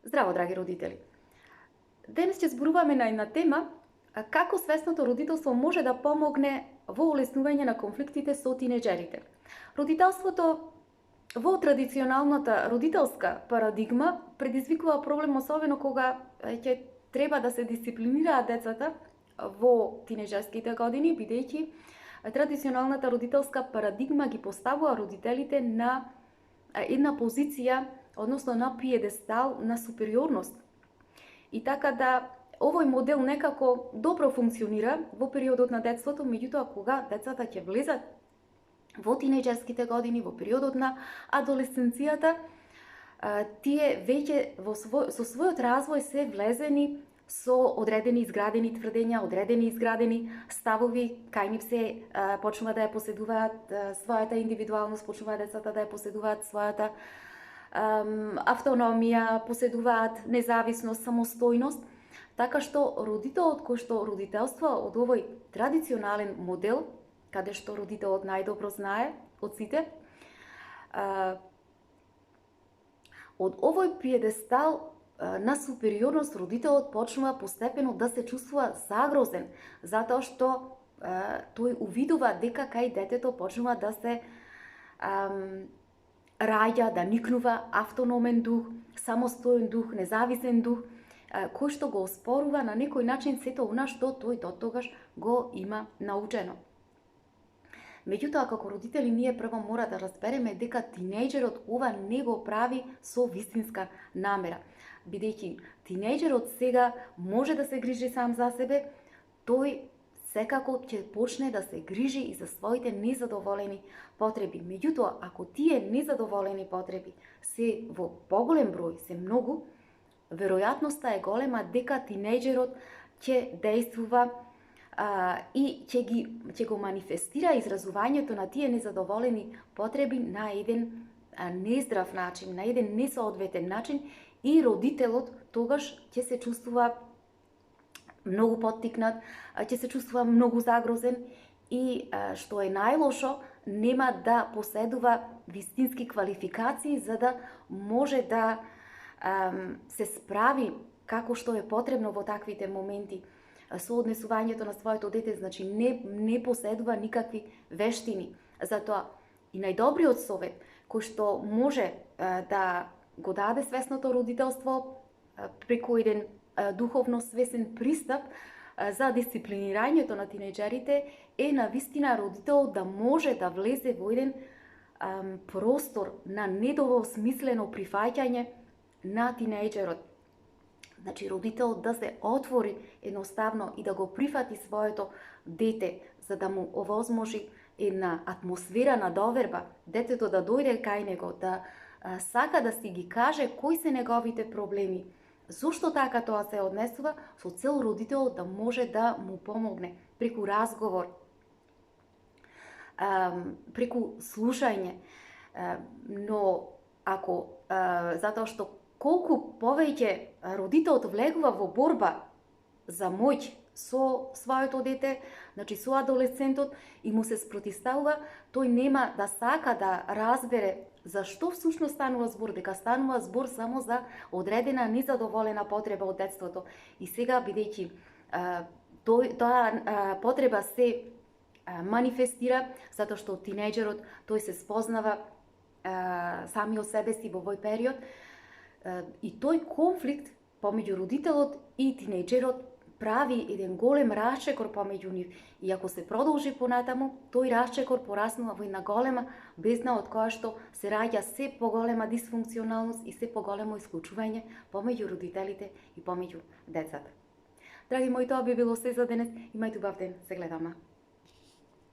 Здраво, драги родители! Денес ќе зборуваме на една тема како свесното родителство може да помогне во олеснување на конфликтите со тинеџерите. Родителството во традиционалната родителска парадигма предизвикува проблем, особено кога ќе треба да се дисциплинираат децата во тинеџерските години, бидејќи традиционалната родителска парадигма ги поставува родителите на една позиција, односно на пиедестал на супериорност. И така да овој модел некако добро функционира во периодот на детството, меѓутоа кога децата ќе влезат во тинеџерските години, во периодот на адолесценцијата, тие веќе со својот развој се влезени со одредени изградени тврдења, одредени изградени ставови, кај нив се почнува да ја поседуваат својата индивидуалност, почнуваат децата да ја поседуваат својата автономија, поседуваат независност, самостојност, така што родителот кој што родителства од овој традиционален модел, каде што родителот најдобро знае од сите, од овој пиедестал на супериорност родителот почнува постепено да се чувствува загрозен, затоа што тој увидува дека кај детето почнува да се раѓа, да никнува автономен дух, самостоен дух, независен дух, кој што го оспорува на некој начин сето она што тој дотогаш го има научено. Меѓутоа, како родители, ние прво мора да разбереме дека тинејџерот ова не го прави со вистинска намера. Бидејќи тинејџерот сега може да се грижи сам за себе, тој секако ќе почне да се грижи и за своите незадоволени потреби. Меѓутоа, ако тие незадоволени потреби се во поголем број, се многу, веројатноста е голема дека тинејџерот ќе действува и ќе го манифестира изразувањето на тие незадоволени потреби на еден нездрав начин, на еден несоодветен начин, и родителот тогаш ќе се чувствува многу поттикнат, ќе се чувствува многу загрозен и, што е најлошо, нема да поседува вистински квалификации за да може да се справи како што е потребно во таквите моменти со однесувањето на своето дете, значи не поседува никакви вештини. Затоа и најдобриот совет кој што може да го даде свесното родителство преку еден духовно свесен пристап за дисциплинирањето на тинеџерите е на вистина родителот да може да влезе во еден простор на недовосмислено прифаќање на тинеџерот. Значи родителот да се отвори едноставно и да го прифати своето дете, за да му овозможи една атмосфера на доверба, детето да дојде кај него, да сака да си ги каже кои се неговите проблеми, зошто така тоа се однесува, со цел родителот да може да му помогне преку разговор, преку слушање. Но ако затоа што колку повеќе родителот влегува во борба за моќ со своето дете, значи со адолесцентот, и му се спротивставува, тој нема да сака да разбере зашто всушност станува збор, дека станува збор само за одредена незадоволена потреба од детството. И сега, бидејќи таа потреба се манифестира, затоа што тинеџерот тој се спознава самиот себе си во овој период, и тој конфликт помеѓу родителот и тинеџерот прави еден голем расчекор помеѓу нив. И ако се продолжи понатаму, тој расчекор пораснува во една голема бездна од која што се раѓа се поголема дисфункционалност и се поголемо исклучување помеѓу родителите и помеѓу децата. Драги мои, тоа би било се за денес. Имајте убав ден, се гледаме.